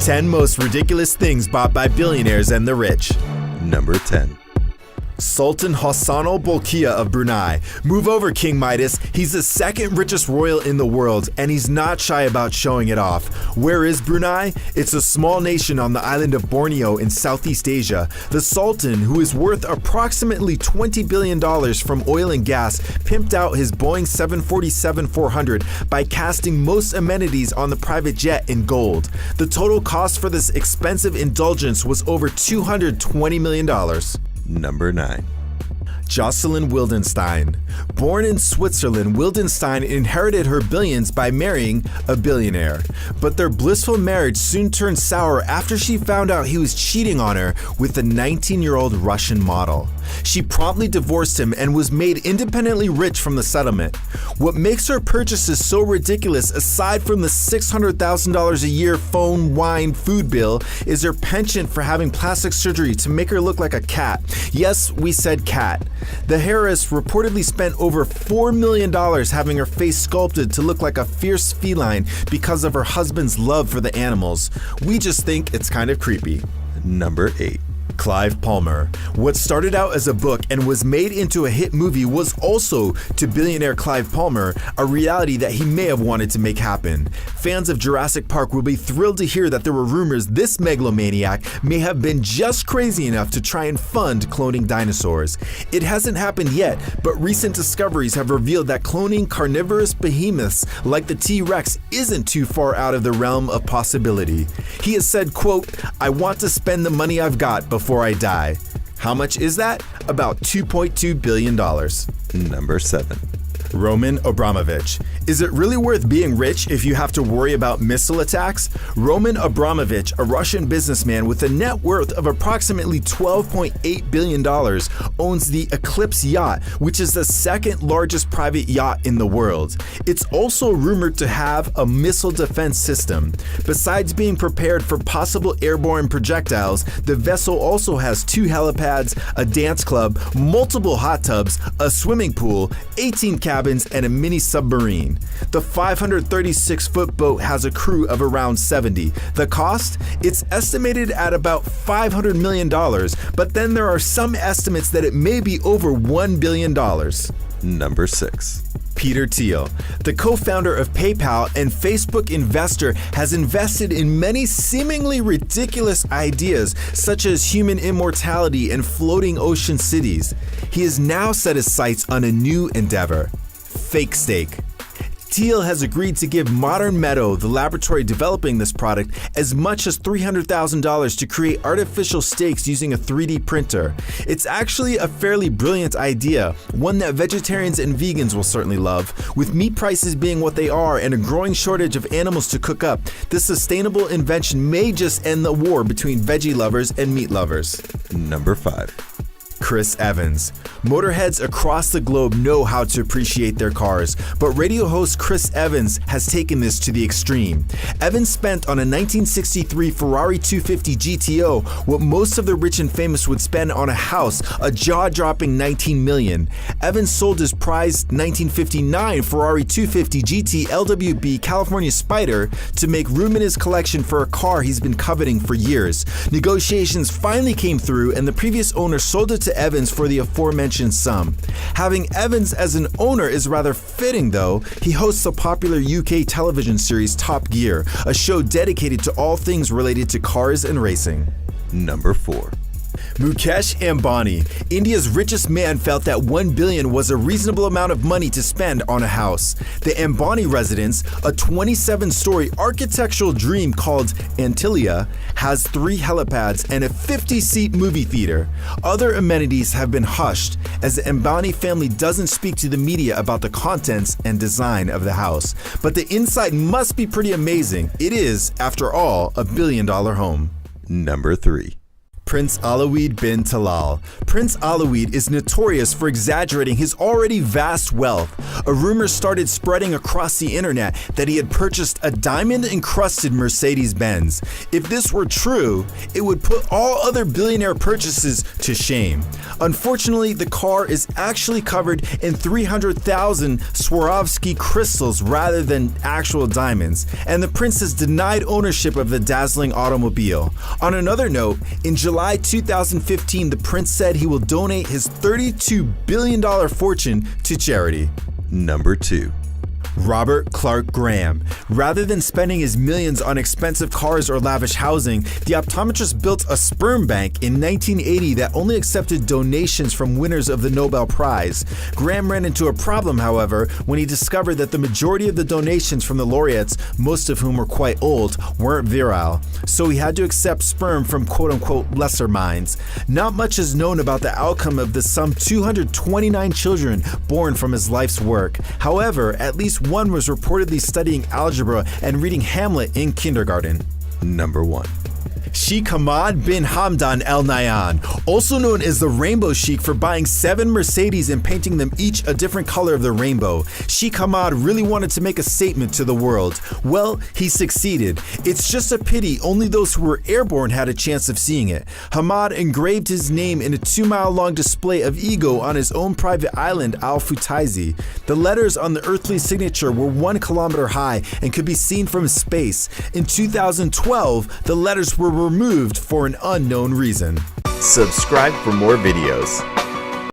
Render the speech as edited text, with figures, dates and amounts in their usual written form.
10 most ridiculous things bought by billionaires and the rich. Number 10. Sultan Hassan al-Bolkiah of Brunei. Move over, King Midas. He's the second richest royal in the world, and he's not shy about showing it off. Where is Brunei? It's a small nation on the island of Borneo in Southeast Asia. The Sultan, who is worth approximately $20 billion from oil and gas, pimped out his Boeing 747-400 by casting most amenities on the private jet in gold. The total cost for this expensive indulgence was over $220 million. Number 9. Jocelyn Wildenstein. Born in Switzerland, Wildenstein inherited her billions by marrying a billionaire. But their blissful marriage soon turned sour after she found out he was cheating on her with a 19-year-old Russian model. She promptly divorced him and was made independently rich from the settlement. What makes her purchases so ridiculous, aside from the $600,000 a year phone, wine, food bill, is her penchant for having plastic surgery to make her look like a cat. Yes, we said cat. The heiress reportedly spent over $4 million having her face sculpted to look like a fierce feline because of her husband's love for the animals. We just think it's kind of creepy. Number 8. Clive Palmer. What started out as a book and was made into a hit movie was also, to billionaire Clive Palmer, a reality that he may have wanted to make happen. Fans of Jurassic Park will be thrilled to hear that there were rumors this megalomaniac may have been just crazy enough to try and fund cloning dinosaurs. It hasn't happened yet, but recent discoveries have revealed that cloning carnivorous behemoths like the T-Rex isn't too far out of the realm of possibility. He has said, quote, "I want to spend the money I've got before I die." How much is that? About $2.2 billion. Number 7. Roman Abramovich. Is it really worth being rich if you have to worry about missile attacks? Roman Abramovich, a Russian businessman with a net worth of approximately $12.8 billion, owns the Eclipse yacht, which is the second largest private yacht in the world. It's also rumored to have a missile defense system. Besides being prepared for possible airborne projectiles, the vessel also has 2 helipads, a dance club, multiple hot tubs, a swimming pool, 18 cabins, and a mini submarine. The 536-foot boat has a crew of around 70. The cost? It's estimated at about $500 million, but then there are some estimates that it may be over $1 billion. Number 6. Peter Thiel, the co-founder of PayPal and Facebook investor, has invested in many seemingly ridiculous ideas such as human immortality and floating ocean cities. He has now set his sights on a new endeavor: fake steak. Thiel has agreed to give Modern Meadow, the laboratory developing this product, as much as $300,000 to create artificial steaks using a 3D printer. It's actually a fairly brilliant idea, one that vegetarians and vegans will certainly love. With meat prices being what they are and a growing shortage of animals to cook up, this sustainable invention may just end the war between veggie lovers and meat lovers. Number 5. Chris Evans. Motorheads across the globe know how to appreciate their cars, but radio host Chris Evans has taken this to the extreme. Evans spent on a 1963 Ferrari 250 GTO what most of the rich and famous would spend on a house, a jaw-dropping $19 million. Evans sold his prized 1959 Ferrari 250 GT LWB California Spider to make room in his collection for a car he's been coveting for years. Negotiations finally came through, and the previous owner sold it to Evans for the aforementioned sum. Having Evans as an owner is rather fitting, though. He hosts the popular UK television series Top Gear, a show dedicated to all things related to cars and racing. Number 4. Mukesh Ambani, India's richest man, felt that $1 billion was a reasonable amount of money to spend on a house. The Ambani residence, a 27-story architectural dream called Antilia, has 3 helipads and a 50-seat movie theater. Other amenities have been hushed, as the Ambani family doesn't speak to the media about the contents and design of the house. But the inside must be pretty amazing. It is, after all, a $1 billion home. Number 3. Prince Alawid bin Talal. Prince Alawid is notorious for exaggerating his already vast wealth. A rumor started spreading across the internet that he had purchased a diamond-encrusted Mercedes-Benz. If this were true, it would put all other billionaire purchases to shame. Unfortunately, the car is actually covered in 300,000 Swarovski crystals rather than actual diamonds, and the prince has denied ownership of the dazzling automobile. On another note, in July 2015, the prince said he will donate his $32 billion fortune to charity. Number 2. Robert Clark Graham. Rather than spending his millions on expensive cars or lavish housing, the optometrist built a sperm bank in 1980 that only accepted donations from winners of the Nobel Prize. Graham ran into a problem, however, when he discovered that the majority of the donations from the laureates, most of whom were quite old, weren't virile. So he had to accept sperm from quote-unquote lesser minds. Not much is known about the outcome of the some 229 children born from his life's work. However, at least one was reportedly studying algebra and reading Hamlet in kindergarten. Number 1. Sheikh Hamad bin Hamdan Al Nahyan, also known as the Rainbow Sheikh for buying 7 Mercedes and painting them each a different color of the rainbow. Sheikh Hamad really wanted to make a statement to the world. Well, he succeeded. It's just a pity only those who were airborne had a chance of seeing it. Hamad engraved his name in a 2-mile-long display of ego on his own private island, Al Futaizi. The letters on the earthly signature were 1 kilometer high and could be seen from space. In 2012, the letters were removed for an unknown reason. Subscribe for more videos.